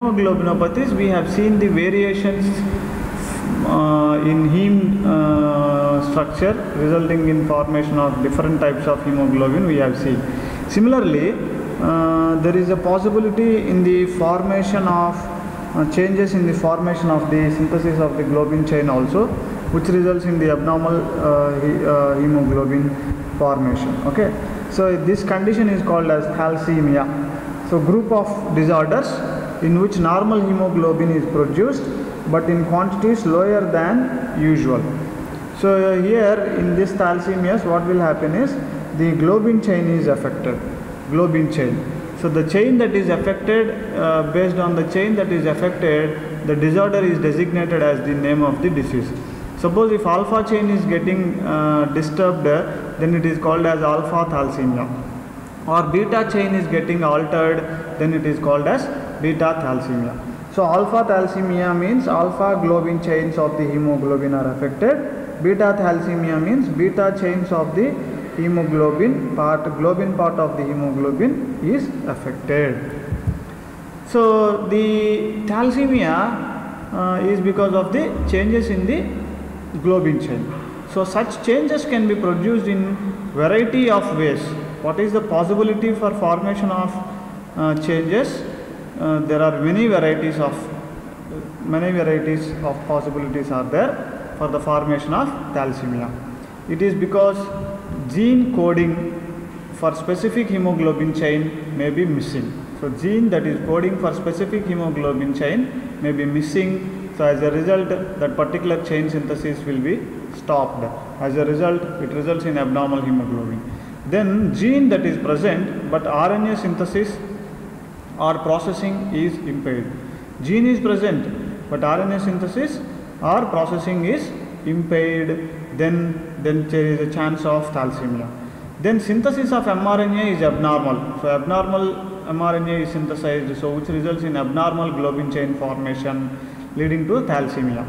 Hemoglobinopathies, we have seen the variations in heme structure resulting in formation of different types of hemoglobin we have seen. Similarly, there is a possibility in the formation of changes in the formation of the synthesis of the globin chain also, which results in the abnormal hemoglobin formation. Okay, so this condition is called as thalassemia. So group of disorders in which normal hemoglobin is produced but in quantities lower than usual. So here in this thalassemias, what will happen is the globin chain is affected. Globin chain. So the chain that is affected, based on the chain that is affected, the disorder is designated as the name of the disease. Suppose if alpha chain is getting disturbed, then it is called as alpha thalassemia. Or beta chain is getting altered, then it is called as beta thalassemia. So alpha thalassemia means alpha globin chains of the hemoglobin are affected. Beta thalassemia means beta chains of the hemoglobin part, globin part of the hemoglobin is affected. So the thalassemia is because of the changes in the globin chain. So such changes can be produced in variety of ways. What is the possibility for formation of changes? There are many varieties of possibilities are there for the formation of thalassemia. It is because gene coding for specific hemoglobin chain may be missing. So gene that is coding for specific hemoglobin chain may be missing. So as a result, that particular chain synthesis will be stopped. As a result, it results in abnormal hemoglobin. Then gene that is present but RNA synthesis or processing is impaired. Gene is present but RNA synthesis or processing is impaired, then there is a chance of thalassemia. Then synthesis of mRNA is abnormal. So abnormal mRNA is synthesized, so which results in abnormal globin chain formation leading to thalassemia.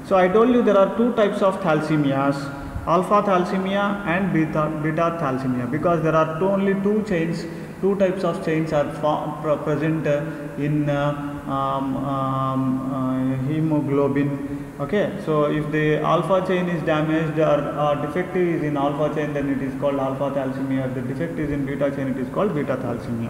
So I told you there are two types of thalassemias, alpha thalassemia and beta thalassemia, because there are only two chains, two types of chains are present in hemoglobin. Okay, so if the alpha chain is damaged or defective is in alpha chain, then it is called alpha thalassemia. If the defect is in beta chain, it is called beta thalassemia.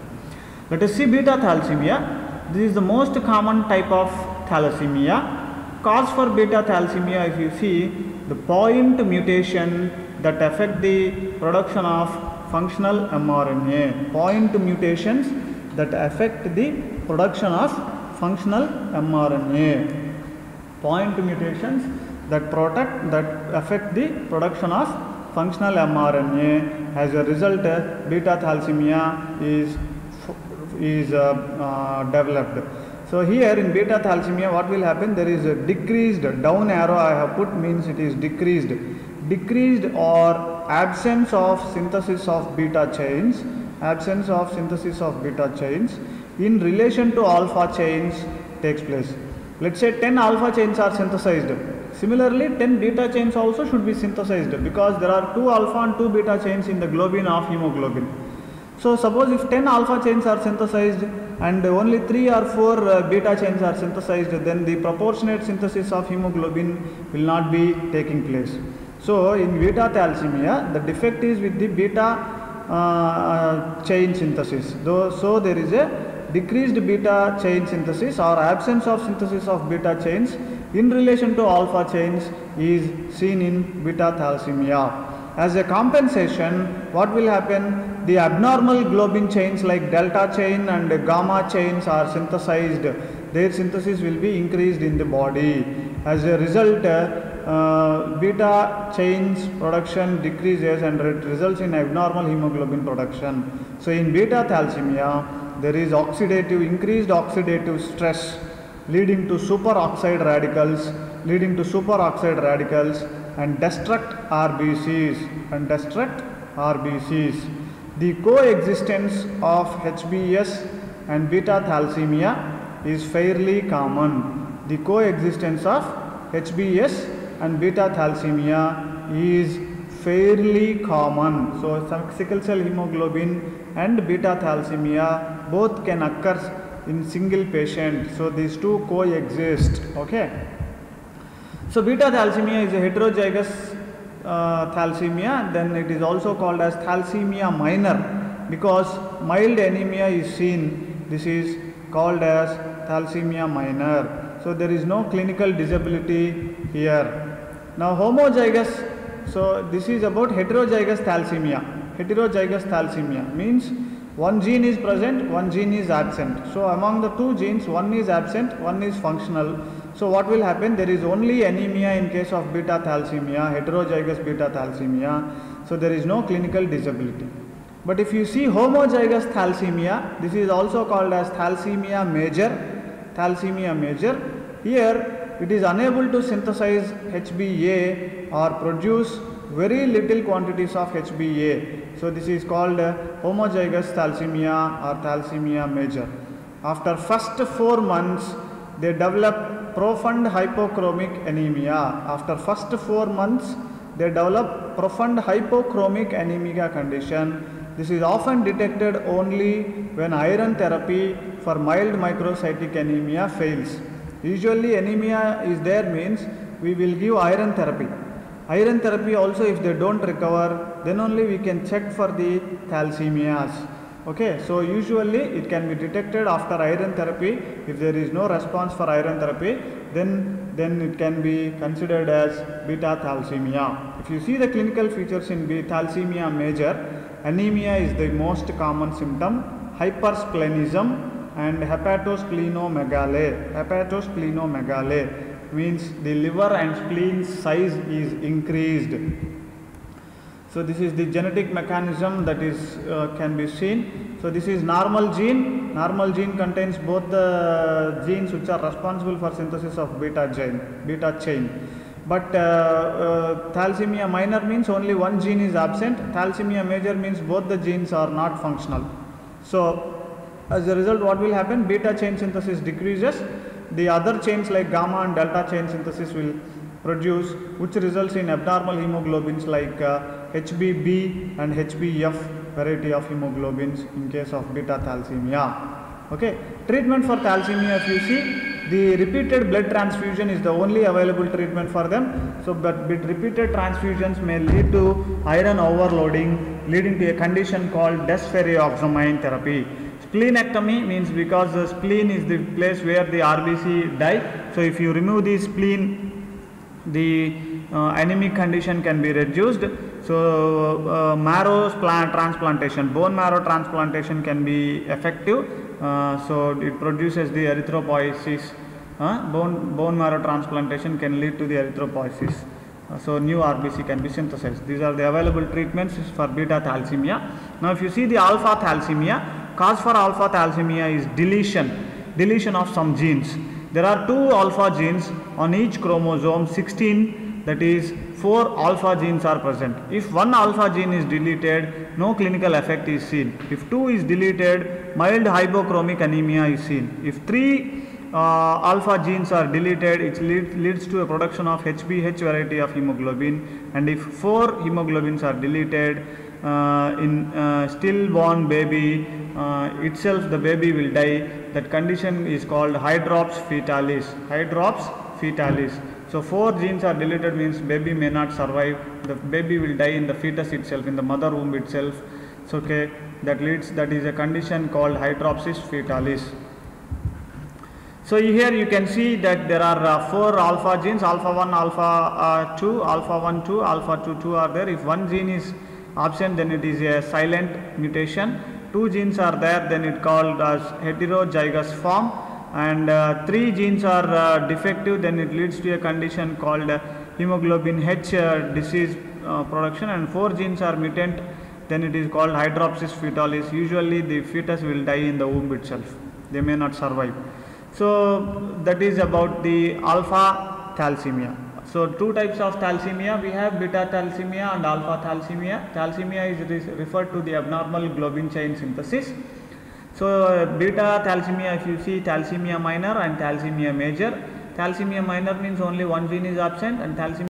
Let us see beta thalassemia. This is the most common type of thalassemia. Cause for beta thalassemia, if you see, the point mutation that affect the production of functional mRNA. Point mutations that affect the production of functional mRNA. Point mutations that affect the production of functional mRNA. As a result, beta thalassemia is developed. So here in beta thalassemia, what will happen? There is a decreased, down arrow I have put means it is decreased or absence of synthesis of beta chains, in relation to alpha chains takes place. Let's say 10 alpha chains are synthesized. Similarly, 10 beta chains also should be synthesized, because there are 2 alpha and 2 beta chains in the globin of hemoglobin. So suppose if 10 alpha chains are synthesized and only 3 or 4 beta chains are synthesized, then the proportionate synthesis of hemoglobin will not be taking place. So in beta thalassemia, the defect is with the beta chain synthesis. So there is a decreased beta chain synthesis or absence of synthesis of beta chains in relation to alpha chains is seen in beta thalassemia. As a compensation, what will happen? The abnormal globin chains like delta chain and gamma chains are synthesized. Their synthesis will be increased in the body. As a result, beta chains production decreases and it results in abnormal hemoglobin production. So in beta thalassemia, there is increased oxidative stress leading to superoxide radicals and destruct RBCs. The coexistence of HBS and beta thalassemia is fairly common. The coexistence of HBS and beta thalassemia is fairly common. So sickle cell hemoglobin and beta thalassemia both can occur in single patient. So these two coexist. Okay. So beta thalassemia is a heterozygous thalassemia. Then it is also called as thalassemia minor because mild anemia is seen. This is called as thalassemia minor. So there is no clinical disability here. Now homozygous, so this is about heterozygous thalassemia. Heterozygous thalassemia means one gene is present, one gene is absent. So among the two genes, one is absent, one is functional. So what will happen? There is only anemia in case of beta thalassemia, heterozygous beta thalassemia. So there is no clinical disability. But if you see homozygous thalassemia, this is also called as thalassemia major. Thalassemia major. Here it is unable to synthesize HbA or produce very little quantities of HbA. So this is called homozygous thalassemia or thalassemia major. After first 4 months, they develop profound hypochromic anemia. After first 4 months, they develop profound hypochromic anemia condition. This is often detected only when iron therapy for mild microcytic anemia fails. Usually anemia is there means we will give iron therapy. Iron therapy also, if they don't recover, then only we can check for the thalassemias. Okay, so usually it can be detected after iron therapy. If there is no response for iron therapy, then it can be considered as beta thalassemia. If you see the clinical features in thalassemia major, anemia is the most common symptom, hypersplenism and hepatosplenomegaly. Hepatosplenomegaly means the liver and spleen size is increased. So this is the genetic mechanism that is can be seen. So this is normal gene. Normal gene contains both the genes which are responsible for synthesis of beta chain. But thalassemia minor means only one gene is absent. Thalassemia major means both the genes are not functional. So as a result, what will happen? Beta chain synthesis decreases. The other chains like gamma and delta chain synthesis will produce, which results in abnormal hemoglobins like HbB and HbF variety of hemoglobins in case of beta thalassemia. Okay, treatment for thalassemia, if you see, the repeated blood transfusion is the only available treatment for them. So, but repeated transfusions may lead to iron overloading, leading to a condition called desferrioxamine therapy. Splenectomy means because the spleen is the place where the RBC die. So if you remove the spleen, the anemic condition can be reduced. So marrow transplantation, bone marrow transplantation can be effective. So it produces the erythropoiesis. Bone marrow transplantation can lead to the erythropoiesis. So new RBC can be synthesized. These are the available treatments for beta thalassemia. Now if you see the alpha thalassemia, cause for alpha thalassemia is deletion of some genes. There are 2 alpha genes on each chromosome 16, that is 4 alpha genes are present. If one alpha gene is deleted, no clinical effect is seen. If 2 is deleted, mild hypochromic anemia is seen. If 3 alpha genes are deleted, it leads to a production of HbH variety of hemoglobin, and if 4 hemoglobins are deleted in stillborn baby itself, the baby will die. That condition is called hydrops fetalis. Hydrops fetalis. So 4 genes are deleted means baby may not survive. The baby will die in the fetus itself, in the mother womb itself. So okay, that is a condition called hydropsis fetalis. So here you can see that there are 4 alpha genes, alpha 1, alpha 2, alpha 1, 2, alpha 2, 2 are there. If one gene is absent, then it is a silent mutation. 2 genes are there, then it called as heterozygous form, and 3 genes are defective, then it leads to a condition called hemoglobin H disease production, and 4 genes are mutant, then it is called hydropsis fetalis. Usually the fetus will die in the womb itself, they may not survive. So that is about the alpha thalassemia. So 2 types of thalassemia we have, beta thalassemia and alpha thalassemia. Thalassemia is referred to the abnormal globin chain synthesis. So beta thalassemia, if you see, thalassemia minor and thalassemia major. Thalassemia minor means only one gene is absent, and thalassemia